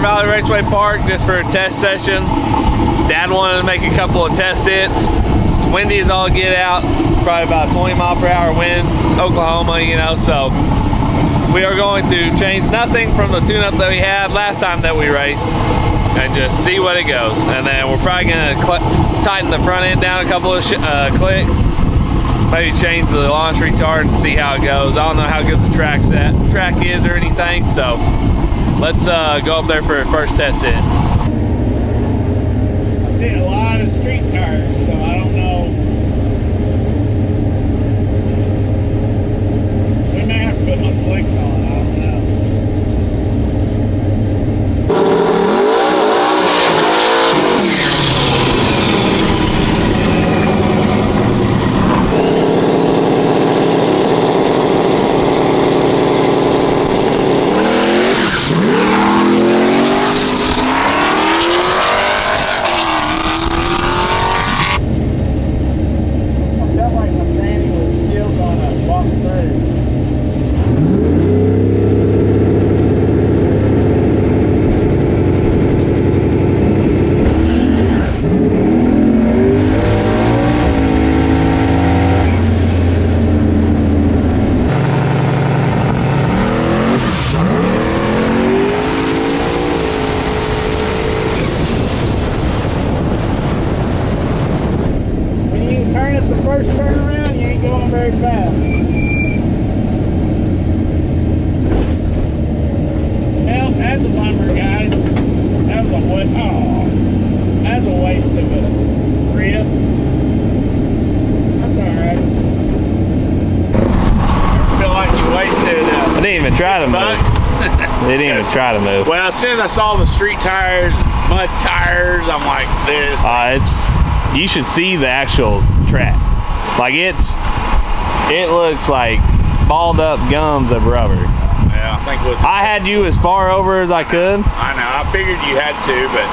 Valley Raceway Park just for a test session. Dad wanted to make a couple of test hits. It's windy as all get out. Probably about 20 mile per hour wind, Oklahoma, you know, so we are going to change nothing from the tune-up that we had last time that we raced and just see what it goes. And then we're probably gonna tighten the front end down a couple of clicks. Maybe change the launch retard and see how it goes. I don't know how good the track is or anything, so let's go up there for a first test hit. I see a lot of street tires, so I don't know. We may have to put my slicks on, I don't know. First turn around, you ain't going very fast. Well, that's a bummer, guys. That was a that's a waste of a rib. That's alright. I feel like you wasted I didn't even try to move. They didn't even try to move. Well, as soon as I saw the street tires, mud tires, I'm like, this. You should see the actual track. Like it looks like balled up gums of rubber. Yeah, I think I had you as far over as I could. I know, I figured you had to, but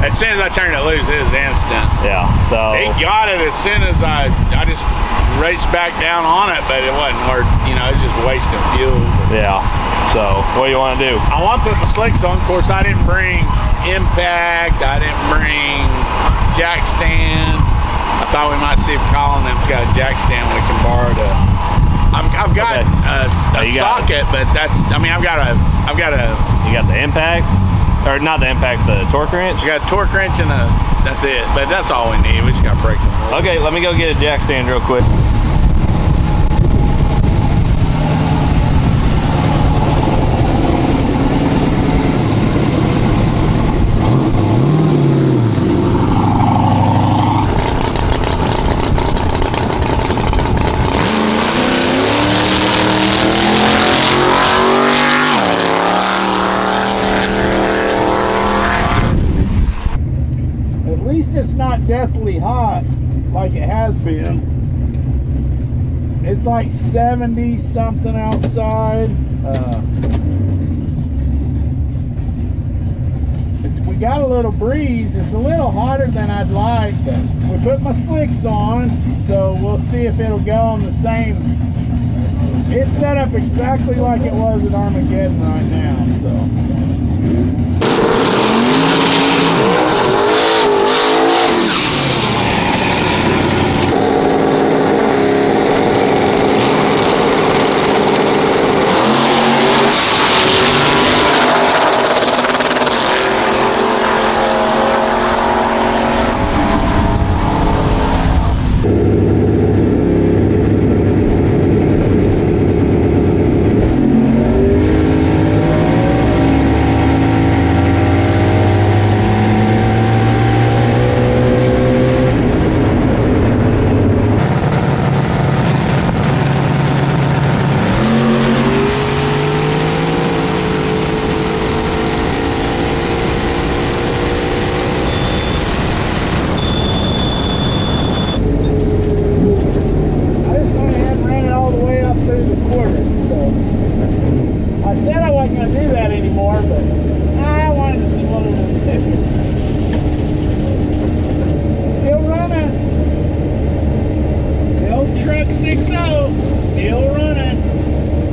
as soon as I turned it loose, it was instant. Yeah, so. It got it as soon as I just raced back down on it, but it wasn't worth, you know, it's just wasting fuel. Yeah, so what do you want to do? I want to put my slicks on. Of course, I didn't bring impact, I didn't bring jack stand. I thought we might see if Colin them's got a jack stand we can borrow to. I've got a socket, but that's. I mean, I've got a. You got the impact, or not the impact, the torque wrench. You got a torque wrench and a. That's it. But that's all we need. We just got to break them. Okay, let me go get a jack stand real quick. It's not deathly hot like it has been. It's like 70 something outside. We got a little breeze. It's a little hotter than I'd like, but we put my slicks on, so we'll see if it'll go on the same. It's set up exactly like it was at Armageddon right now, so.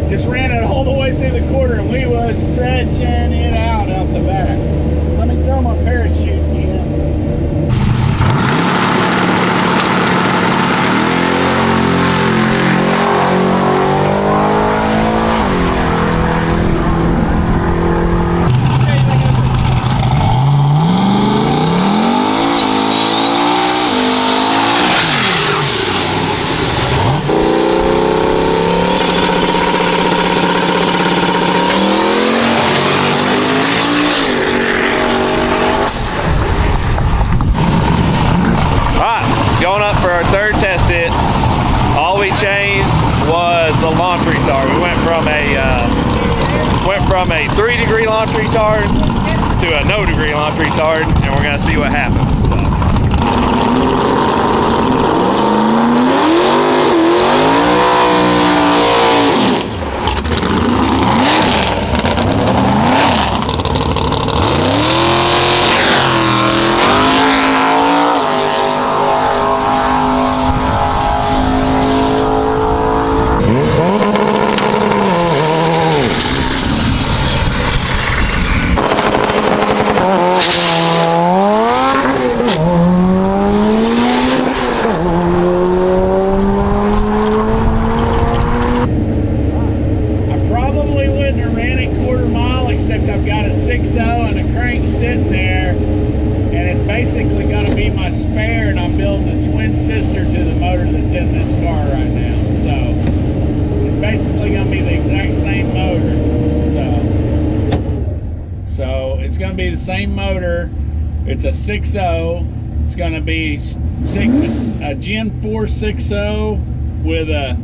Just ran it all the way through the quarter and we was stretching it out the back. back. Let me throw my parachute in. Going up for our third test hit. All we changed was the launch retard. We went from a 3-degree launch retard to a no degree launch retard, and we're gonna see what happens. So. Be the same motor. It's a 6.0. It's going to be a Gen 4 6.0 with a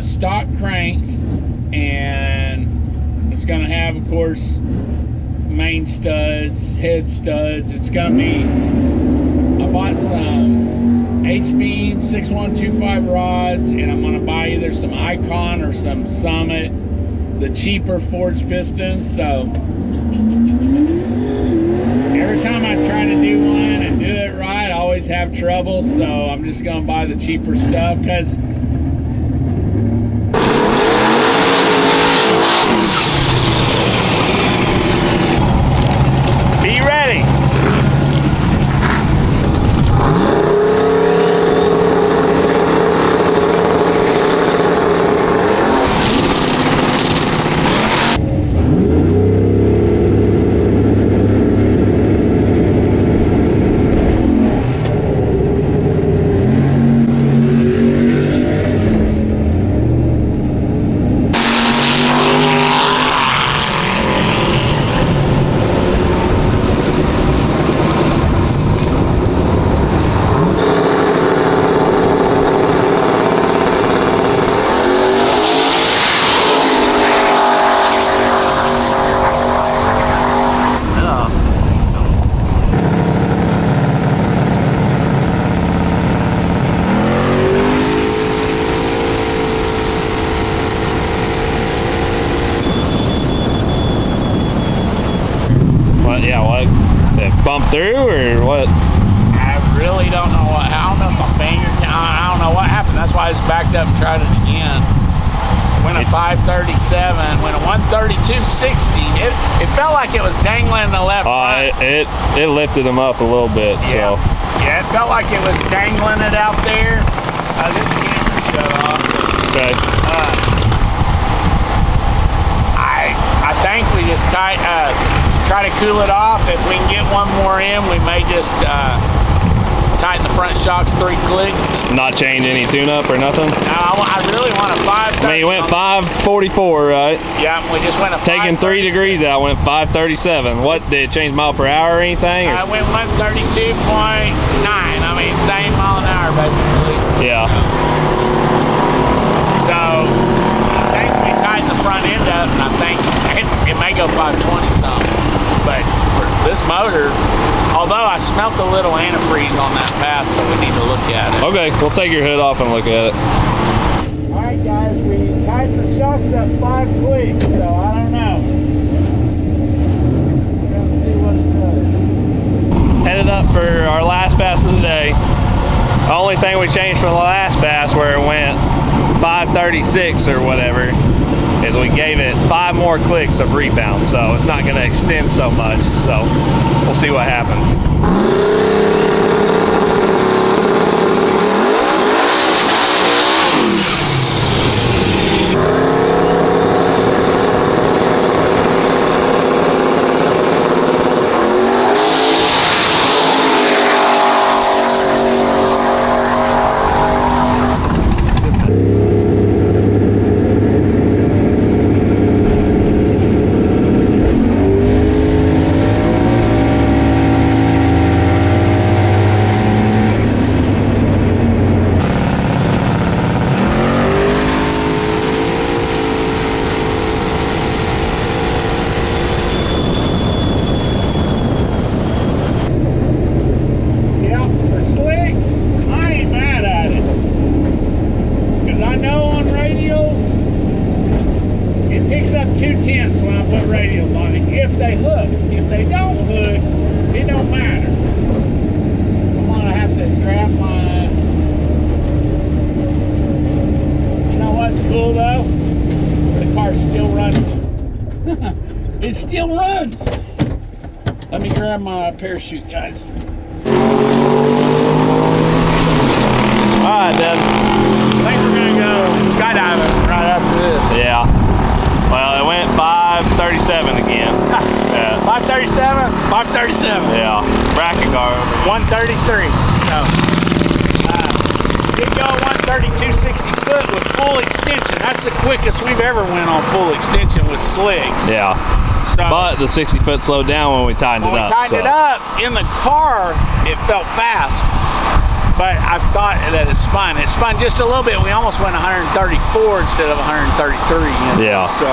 stock crank, and it's going to have, of course, main studs, head studs. It's going to be, I bought some H-beam 6125 rods, and I'm going to buy either some Icon or some Summit, the cheaper forged pistons. So every time I try to do one and do it right, I always have trouble, so I'm just gonna buy the cheaper stuff, because be ready. Yeah, what? It bumped through or what? I really don't know. I don't know if my finger, I don't know what happened. That's why I just backed up and tried it again. Went a 537, went a 132.60. It felt like it was dangling in the left front. It lifted them up a little bit, yeah. so. Yeah, it felt like it was dangling it out there. This camera shut off. Okay. I think we just try to cool it off. If we can get one more in, we may just tighten the front shocks 3 clicks. Not change any tune-up or nothing? No, I really want a 530. I mean, you went 544, right? Yeah, we just went a Taking 3 degrees out, went 537. What, did it change mile per hour or anything? Or? I went 132.9. I mean, same mile an hour, basically. Yeah. So, I think we tighten the front end up, and I think it may go 520 something. But for this motor, although I smelt a little antifreeze on that pass, so we need to look at it. Okay, we'll take your hood off and look at it. All right, guys, we tightened the shocks up 5 clicks, so I don't know. We're gonna see what it does. Headed up for our last pass of the day. The only thing we changed from the last pass, where it went 536 or whatever, is we gave it 5 more clicks of rebound, so it's not going to extend so much. So we'll see what happens. It still runs. Let me grab my parachute, guys. Alright, then. I think we're gonna go skydiving right after this. Yeah. Well, it went 537 again. Yeah. 537, 537. Yeah. Bracket car. 133. So, did go 132 60 foot with full extension. That's the quickest we've ever went on full extension with slicks. Yeah. So, but the 60 foot slowed down when we tightened it up. When we tightened it up, in the car, it felt fast. But I thought that it spun. It spun just a little bit. We almost went 134 instead of 133. Yeah. So,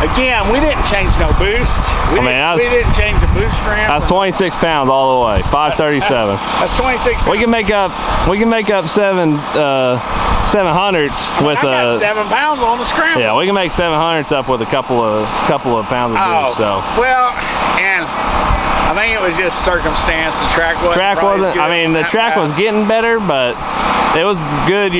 again, we didn't change no boost. We didn't change the boost ramp. That's 26 pounds all the way. 537. That's 26 pounds. We can make up 700s with I got 7 pounds on the scramble. Yeah, we can make 700s up with a couple of pounds of boost. So well, and I think it was just circumstance. The track wasn't. I mean, the track was getting better, but it was good.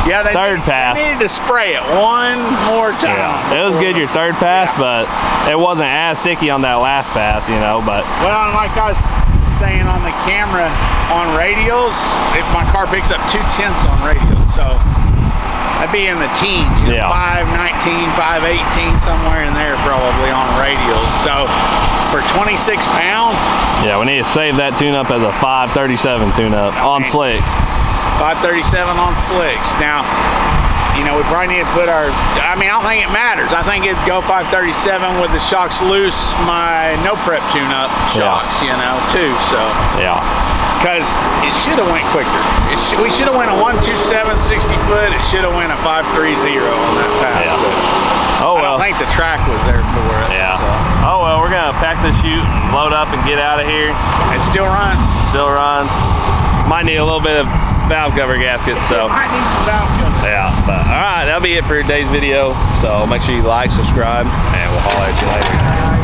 Third pass. They needed to spray it one more time. Yeah, it was good your third pass, but it wasn't as sticky on that last pass, you know. But well, like I was saying on the camera on radials, my car picks up 2/10 on radials, so I'd be in the teens, you know, 519, 518, somewhere in there probably on radials. So for 26 pounds, yeah, we need to save that tune-up as a 537 tune-up on slicks. 537 on slicks. Now, you know, we probably need to put our, I mean, I don't think it matters. I think it'd go 537 with the shocks loose, my no prep tune-up shocks, you know, too, so. Yeah. Because it should have went quicker. We should have went a 127 60 foot. It should have went a 530 on that pass. Yeah. But oh, well. I don't think the track was there for it. Yeah. So. Oh, well, we're going to pack the chute and load up and get out of here. It still runs. Still runs. Might need a little bit of valve cover gasket, so. Might need some valve cover. Yeah, but all right, that'll be it for today's video. So make sure you like, subscribe, and we'll holler at you later.